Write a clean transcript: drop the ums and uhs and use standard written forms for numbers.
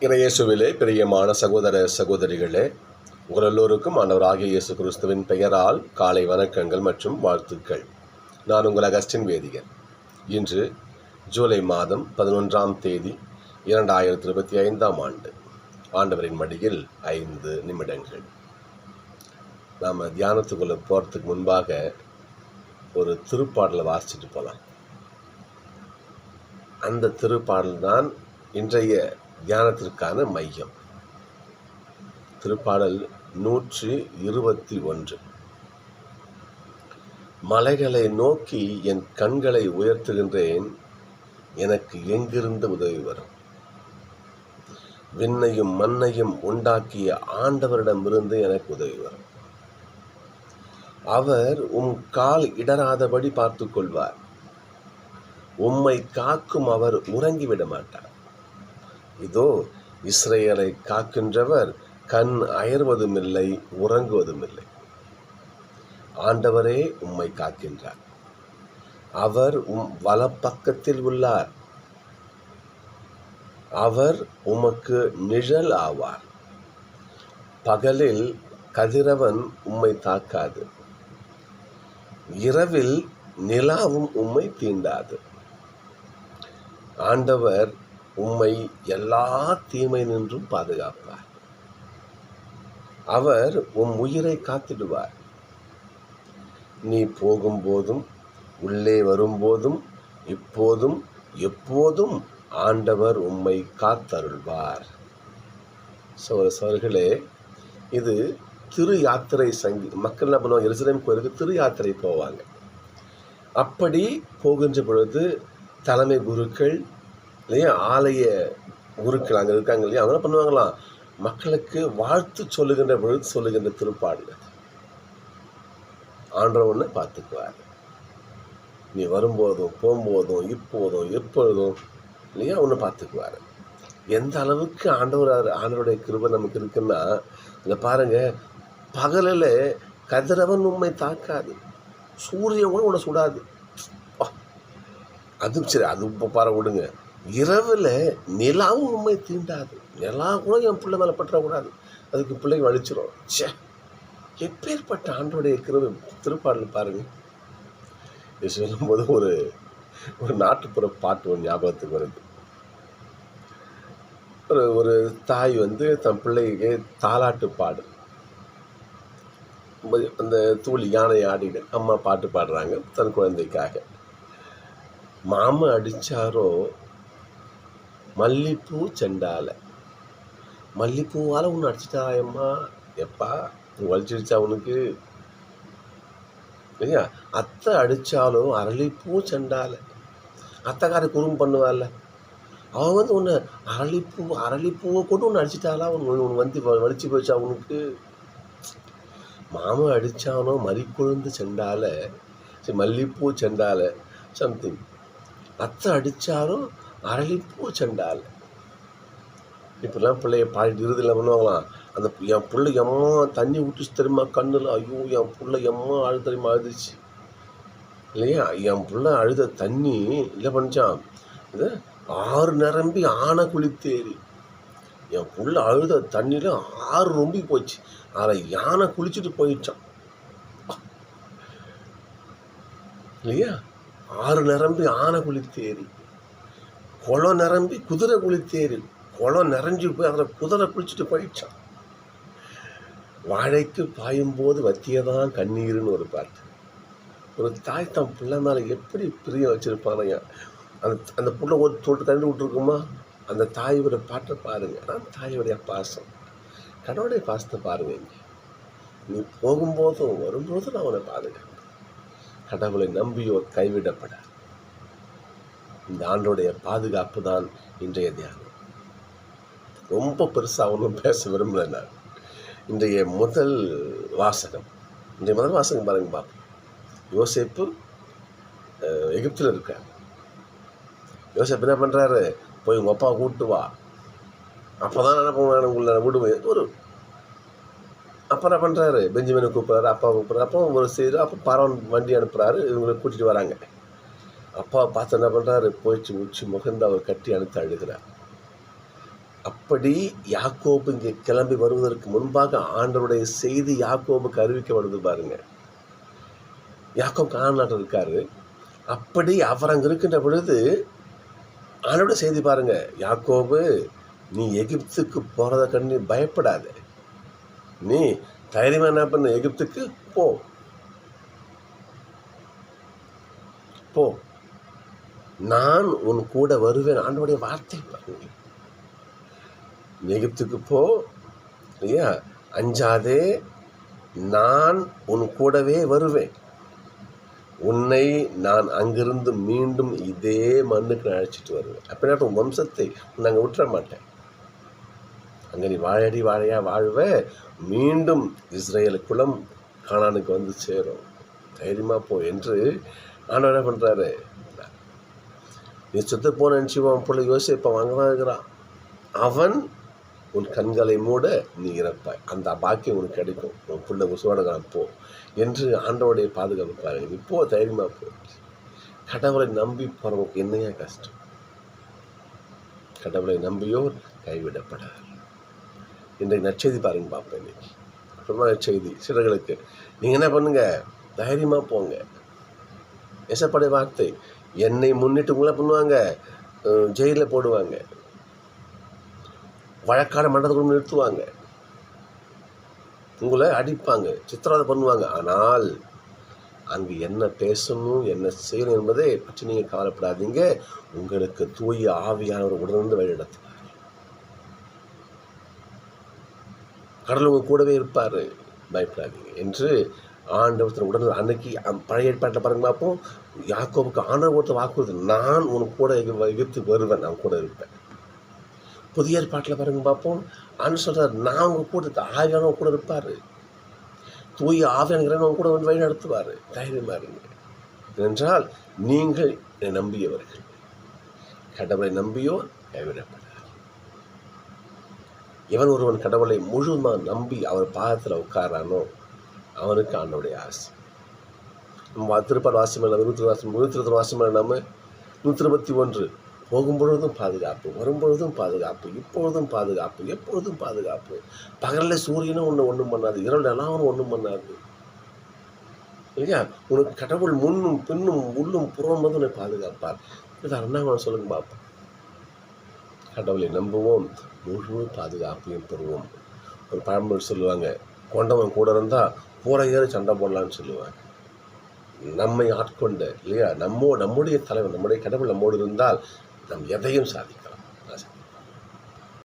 இறையேசுவிலே பிரியமான சகோதர சகோதரிகளே, உங்கள் எல்லோருக்கும் ஆண்டவராகிய இயேசு கிறிஸ்துவின் பெயரால் காலை வணக்கங்கள் மற்றும் வாழ்த்துக்கள். நான் உங்கள் அகஸ்டின் வேதிகன். இன்று ஜூலை மாதம் 11ஆம் தேதி 2025ஆம் ஆண்டு. ஆண்டவரின் மடியில் 5 நிமிடங்கள். நாம் தியானத்துக்குள்ளே போகிறதுக்கு முன்பாக ஒரு திருப்பாடலை வாசிச்சுட்டு போகலாம். அந்த திருப்பாடல் தான் இன்றைய தியானத்திற்கான மையம். திருப்பாடல் 121. மலைகளை நோக்கி என் கண்களை உயர்த்துகின்றேன், எனக்கு எங்கிருந்து உதவி வரும்? விண்ணையும் மண்ணையும் உண்டாக்கிய ஆண்டவரிடமிருந்து எனக்கு உதவி வரும். அவர் கால் இடராதபடி பார்த்து கொள்வார். உம்மை காக்கும் அவர் உறங்கிவிட மாட்டார். இதோ இஸ்ரேலை காக்கின்றவர் கண் அயர்வதுமில்லை, உறங்குவதுமில்லை. ஆண்டவரே உம்மை காக்கின்றார். அவர் வலப்பக்கத்தில் உள்ளார். அவர் உமக்கு நிழல் ஆவார். பகலில் கதிரவன் உம்மை தாக்காது, இரவில் நிலாவும் உம்மை தீண்டாது. ஆண்டவர் உம்மை எல்லா தீமை நின்றும் பாதுகாப்பார். அவர் உயிரை காத்திடுவார். நீ போகும்போதும் உள்ளே வரும்போதும் இப்போதும் எப்போதும் ஆண்டவர் உம்மை காத்தருள்வார். சோர்களே, இது திரு யாத்திரை மக்கள் என்ன பண்ணுவாங்க? எருசலேம் கோயிலுக்கு திரு யாத்திரை போவாங்க. அப்படி போகின்ற பொழுது தலைமை குருக்கள் இல்லையா, ஆலய குருக்கள் அங்கே இருக்காங்க இல்லையா, அவங்க என்ன பண்ணுவாங்களாம்? மக்களுக்கு வாழ்த்து சொல்லுகின்ற பொழுது சொல்லுகின்ற திருப்பாடு. ஆண்டவனை பார்த்துக்குவார். நீ வரும்போதும் போகும்போதும் இப்போதும் எப்பொழுதும் இல்லையா ஒன்று பார்த்துக்குவார். எந்த அளவுக்கு ஆண்டவருடைய கிருபை நமக்கு இருக்குன்னா, இங்கே பாருங்க, பகலில் கதிரவன் உண்மை தாக்காது, சூரியன் கூட உன்னை சுடாது. அது சரி, அது இப்போ பாரு விடுங்க. இரவில் நிலாவும் உண்மை தீண்டாது. நிலா கூட என் பிள்ளை மேலே பற்றக்கூடாது, அதுக்கு பிள்ளைங்க அழிச்சிடும். சே, எப்பேற்பட்ட ஆண்டோடைய கிருபை! திருப்பாடல் பாருங்க. இது சொல்லும்போது ஒரு நாட்டுப்புற பாட்டு ஒன்று ஞாபகத்துக்கு வருது. ஒரு தாய் தன் பிள்ளைக்கு தாலாட்டு பாடு. அந்த தூளி யானை ஆடிடு அம்மா பாட்டு பாடுறாங்க தன் குழந்தைக்காக. மாமா அடித்தாரோ மல்லிப்பூ செண்டால, மல்லிப்பூவால் ஒன்று அடிச்சிட்டா அம்மா, எப்பா வலிச்சிடுச்சா உனக்கு இல்லையா? அத்தை அடித்தாலும் அரளிப்பூ செண்டால. அத்தைக்கார குறும்பு பண்ணுவாள்ல, அவன் ஒன்று அரளிப்பூவை கொண்டு ஒன்று அடிச்சிட்டாலா, ஒன்று வலிச்சு போச்சா உனக்கு? மாமா அடித்தானோ மறிக்கொழுந்து செண்டால, சரி மல்லிப்பூ செண்டால சம்திங். அத்தை அடித்தாலும் அரளிப்பூ செண்டால். இப்படிலாம் பிள்ளைய பாடிட்டு இறுதியில் பண்ணுவாங்களாம். அந்த என் பிள்ளை எம்மா தண்ணி ஊற்றிச்சு தெரியுமா கண்ணில், ஐயோ என் பிள்ளை எம்மா அழுது தெரியுமா அழுதுச்சு இல்லையா? என் பிள்ளை அழுத தண்ணி இல்லை பண்ணிச்சான், இது 6 நிரம்பி ஆனை குளித்தேறி. என் பிள்ளை அழுத தண்ணியில் 6 ரொம்பி போச்சு, அதில் யானை குளிச்சுட்டு போயிடுச்சான் இல்லையா? 6 நிரம்பி ஆனை குளித்தேறி, குளம் நிரம்பி குதிரை குளித்தேறி, குளம் நிறைஞ்சி போய் அதில் குதிரை குளிச்சுட்டு போயிடுச்சான். வாழைக்கு பாயும்போது வத்தியதான் கண்ணீர்னு ஒரு பாட்டு. ஒரு தாய் தன் பிள்ளை மேலே எப்படி பிரியம் வச்சுருப்பாங்க. அந்த பிள்ளை ஒரு தொட்டு தண்ணி விட்டுருக்குமா, அந்த தாயோட பாட்டை பாருங்க. நான் தாயோடைய பாசம், கடவுளுடைய பாசத்தை பாருங்க. இங்கே நீ போகும்போதும் வரும்போதும் நான் அவனை பாதுகாப்பேன். கடவுளை நம்பியோர் கைவிடப்படாது. இந்த ஆண்டோடைய பாதுகாப்பு தான் இன்றைய தியானம். ரொம்ப பெருசாக ஒன்றும் பேச விரும்பலை நான். இன்றைய முதல் வாசகம் பாருங்க பாப்பா. யோசேப்பு எகிப்தில் இருக்கார். யோசேப்பு என்ன பண்ணுறாரு? போய் உங்கள் அப்பாவை கூப்பிட்டு வா. அப்போ தான் என்ன பண்ணுவாங்க, உங்களை விடுவேன் ஒரு. அப்போ என்ன பண்ணுறாரு? பெஞ்சமினை கூப்பிட்றாரு, அப்பாவை கூப்பிட்றாரு. அப்போ ஒரு செய்து அப்போ பரவன் வண்டி அனுப்புகிறாரு, இவங்களை கூட்டிகிட்டு வராங்க. அப்பாவை பார்த்து என்ன பண்ணுறாரு? போயிடுச்சு உச்சி முகந்து அவர் கட்டி அழுத்து அழுகிறார். அப்படி யாக்கோபு இங்கே கிளம்பி வருவதற்கு முன்பாக ஆண்டவருடைய செய்தி யாக்கோபுக்கு அறிவிக்கப்படுது பாருங்க. யாக்கோபு கானான் நாட்டில் இருக்காரு. அப்படி அவர் அங்கே இருக்கின்ற பொழுது ஆண்டவருடைய செய்தி பாருங்க, யாக்கோபு நீ எகிப்துக்கு போகிறத கண்டு பயப்படாத, நீ தைரியமாக என்ன பண்ண, எகிப்துக்கு போ போ, நான் உன் கூட வருவேன். ஆண்டவருடைய வார்த்தை பாருங்க, எகிப்துக்கு போ, இல்லையா, அஞ்சாதே, நான் உன் கூடவே வருவேன், உன்னை நான் அங்கிருந்து மீண்டும் இதே மண்ணுக்கு அழைச்சிட்டு வருவேன். அப்படின்னா உன் வம்சத்தை நாங்கள் விட்டுற மாட்டேன், அங்கே நீ வாழடி வாழையா வாழ்வ, மீண்டும் இஸ்ரேல் குலம் கானானுக்கு வந்து சேரும், தைரியமாக போ என்று ஆண்டவர் என்ன பண்ணுறாரு. நீ சுத்த போன நினச்சிவான் பிள்ளை யோசிப்பான், அங்கே தான் இருக்கிறான், அவன் உன் கண்களை மூட நீ இறப்பாய், அந்த பாக்கியம் உனக்கு கிடைக்கும், உன் பிள்ளை உசுவானதான் போ என்று ஆண்டவருடைய பாதுகாப்பு பாருங்க. இப்போ தைரியமாக போ. கடவுளை நம்பி போகிறவங்களுக்கு என்னையா கஷ்டம்? கடவுளை நம்பியோர் கைவிடப்படாது. இன்றைக்கு நற்செய்தி பாருங்க பார்ப்பேன். இன்னைக்கு அப்புறமா நற்செய்தி சிலர்களுக்கு நீங்கள் என்ன பண்ணுங்க, தைரியமாக போங்க. எசப்படைய வார்த்தை, என்னை முன்னிட்டு உங்களை பண்ணுவாங்க, ஜெயிலில் போடுவாங்க, வழக்காட மண்டலத்துக்குள்ள நிறுத்துவாங்க, உங்களை அடிப்பாங்க, சித்திரவதை பண்ணுவாங்க. ஆனால் அங்கு என்ன பேசணும் என்ன செய்யணும் என்பதை பற்றி நீங்கள் கவலைப்படாதீங்க. உங்களுக்கு தூய ஆவியானவர் உடனிருந்து வழிநடத்துவார். கடவுள் உங்கள் கூடவே இருப்பார், பயப்படாதீங்க என்று ஆண்டவர் உடனே அன்னைக்கு பழைய ஏற்பாட்டில் பாருங்க பார்ப்போம். யாக்கோபுக்கு ஆண்டவர் ஒருத்தர் வாக்குறுதி, நான் உனக்கு கூட எகிப்துக்கு வருவேன், நான் கூட இருப்பேன். புதிய ஏற்பாட்டில் பாருங்க பார்ப்போம், ஆண்டு சொல்கிறார், நான் உங்கள் கூட ஆவியானவர் கூட இருப்பார், தூய ஆவியான உங்க கூட வந்து வழி நடத்துவார், தைரியமாக இருங்க. என்றால் நீங்கள் என்னை நம்பியவர்கள், கடவுளை நம்பியோ கைவிடப்படார். எவன் ஒருவன் கடவுளை முழுமையாக நம்பி அவர் பாதத்தில் உட்காரானோ அவனுக்கு ஆண்டவருடைய ஆசை. நம்ம திருப்பாடு வாசியம் இல்லை, 120 வாசியம் நம்ம 121, போகும்பொழுதும் பாதுகாப்பு, வரும்பொழுதும் பாதுகாப்பு, இப்பொழுதும் பாதுகாப்பு, எப்பொழுதும் பாதுகாப்பு. பகலில் சூரியனும் ஒன்றும் பண்ணாது, இரவு எல்லாம் ஒன்றும் பண்ணாது, இல்லையா? உனக்கு கடவுள் முன்னும் பின்னும் உள்ளும் புறம் வந்து உன்னை பாதுகாப்பார். இது என்ன சொல்லுங்க பார்ப்போம். கடவுளை நம்புவோம், முழு பாதுகாப்பையும் பெறுவோம். ஒரு பழமொழி சொல்லுவாங்க, கொண்டவன் கூட இருந்தால் கூரை ஏறி சண்டை போடலான்னு சொல்லுவாங்க. நம்மை ஆட்கொண்ட, இல்லையா, நம்முடைய தலைவர், நம்முடைய கடவுள் நம்மோடு இருந்தால் நாம் எதையும் சாதிக்கும்.